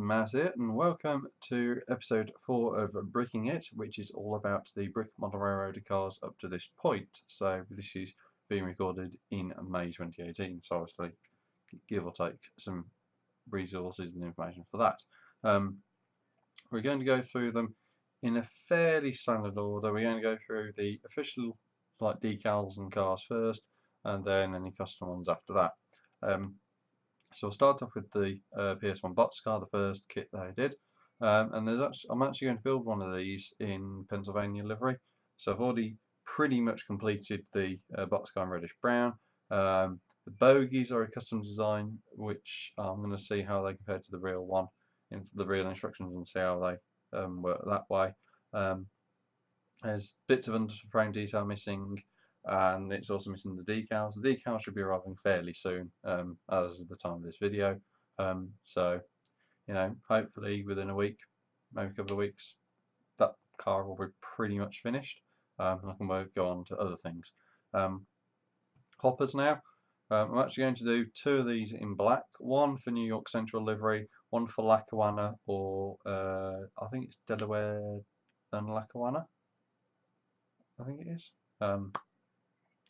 Matt here, and welcome to episode 4 of Breaking It, which is all about the brick model railroad cars up to this point. So this is being recorded in May 2018, so obviously give or take some resources and information for that. We're going to go through them in a fairly standard order. We're going to go through the official decals and cars first, and then any custom ones after that. So we'll start off with the PS1 Boxcar, the first kit they did. And I'm actually going to build one of these in Pennsylvania livery. So I've already pretty much completed the Boxcar in reddish brown. The bogies are a custom design, which I'm going to see how they compare to the real one, into the real instructions, and see how they work that way. There's bits of underframe detail missing, and it's also missing the decals. The decals should be arriving fairly soon, as of the time of this video. So, hopefully within a week, maybe a couple of weeks, that car will be pretty much finished, and I can go on to other things. Hoppers now. I'm actually going to do 2 of these in black, one for New York Central livery, one for Lackawanna, or I think it's Delaware and Lackawanna, I think it is.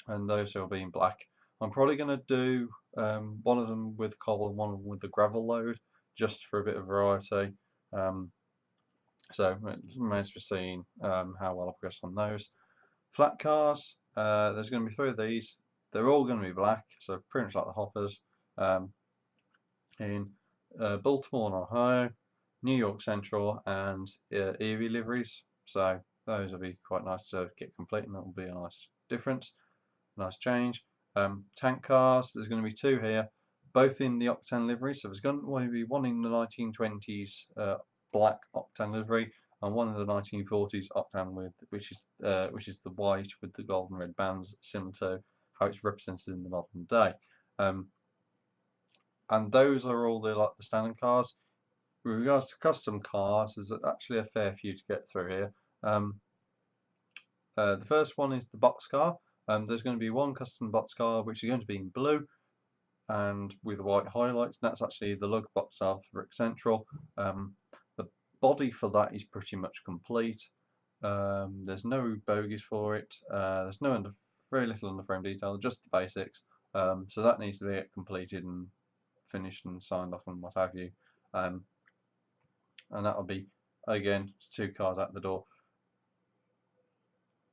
And those will be in black. I'm probably going to do one of them with coal and one of them with the gravel load, just for a bit of variety. So it remains to be seen how well I progress on those. Flat cars, there's going to be 3 of these. They're all going to be black, so pretty much like the hoppers. In Baltimore and Ohio, New York Central, and Erie liveries. So those will be quite nice to get complete, and that will be a nice difference. Nice change. Tank cars, there's going to be 2 here, both in the Octane livery. So there's going to be one in the 1920s black Octane livery, and one in the 1940s Octane which is the white with the golden red bands, similar to how it's represented in the modern day. And those are all the standard cars. With regards to custom cars, there's actually a fair few to get through here. The first one is the Boxcar. There's going to be one custom Boxcar which is going to be in blue and with white highlights, and that's actually the lug Boxcar for Brick Central. The body for that is pretty much complete. There's no bogies for it. There's very little underframe detail, just the basics. So that needs to be completed and finished and signed off and what have you. And that'll be, again, 2 cars out the door.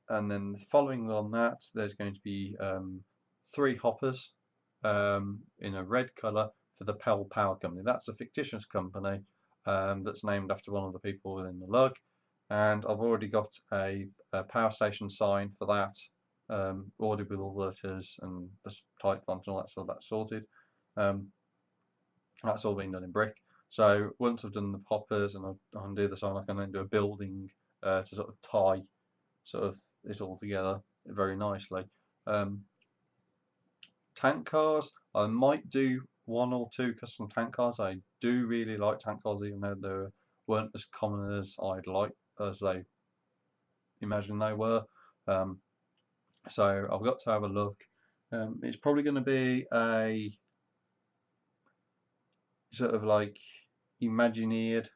And then following on that, there's going to be 3 hoppers in a red colour for the Pell Power Company. That's a fictitious company that's named after one of the people within the lug. And I've already got a power station sign for that, ordered with all the letters and the type font and all that, so that's sorted. That's all been done in brick. So once I've done the hoppers and I undo the sign, I can then do a building to sort of tie it all together very nicely. Tank cars, I might do 1 or 2 custom tank cars. I do really like tank cars, even though they weren't as common as as they imagined they were. So I've got to have a look. It's probably going to be a sort of Imagineered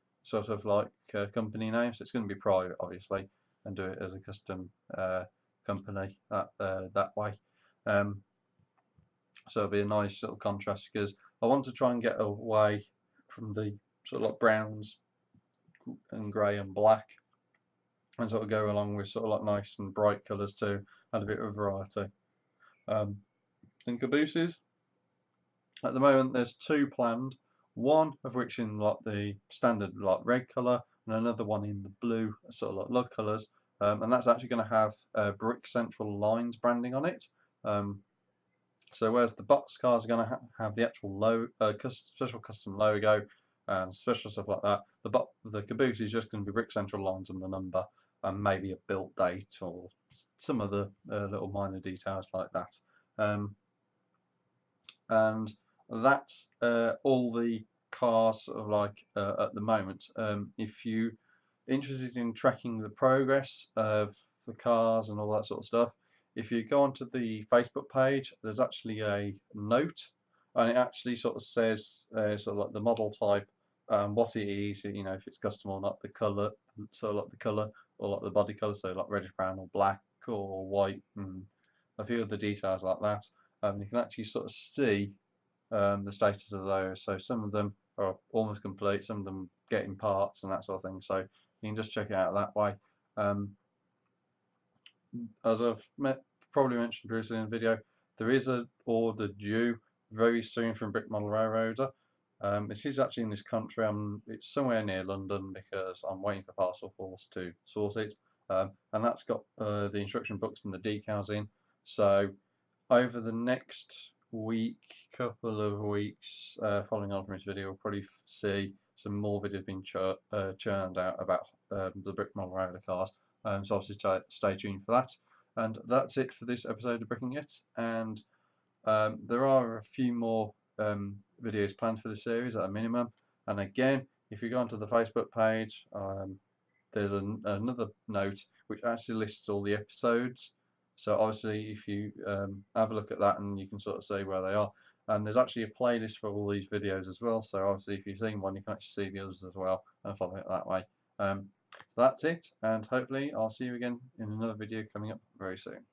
company name, so it's going to be private, obviously, and do it as a custom company that way. So it'll be a nice little contrast, because I want to try and get away from the sort of browns and grey and black, and sort of go along with sort of nice and bright colours to add a bit of variety. And cabooses, at the moment there's 2 planned, one of which in the standard red colour, and another one in the blue sort of lug colours, and that's actually going to have Brick Central Lines branding on it. So whereas the Boxcars are going to have the actual special custom logo and special stuff like that, the caboose is just going to be Brick Central Lines and the number, and maybe a build date or some other little minor details like that. And that's all the cars at the moment. If you're interested in tracking the progress of the cars and all that sort of stuff, if you go onto the Facebook page, there's actually a note, and it actually sort of says the model type what it is, you know, if it's custom or not, the colour, so like the colour or like the body colour, so like reddish brown or black or white, and a few other details like that. You can actually sort of see the status of those. So some of them are almost complete, some of them getting parts and that sort of thing. So you can just check it out that way. As I've probably mentioned previously in the video, there is an order due very soon from Brick Model Railroader. It is actually in this country. It's somewhere near London because I'm waiting for Parcel Force to sort it. And that's got the instruction books and the decals in. So over the next couple of weeks, following on from this video, we'll probably see some more videos being churned out about the Brick Model Railroader cars. So obviously stay tuned for that. And that's it for this episode of Bricking It. And there are a few more videos planned for the series at a minimum. And again, if you go onto the Facebook page, there's another note which actually lists all the episodes. So obviously, if you have a look at that, and you can sort of see where they are. And there's actually a playlist for all these videos as well. So obviously, if you've seen one, you can actually see the others as well and follow it that way. That's it, and hopefully I'll see you again in another video coming up very soon.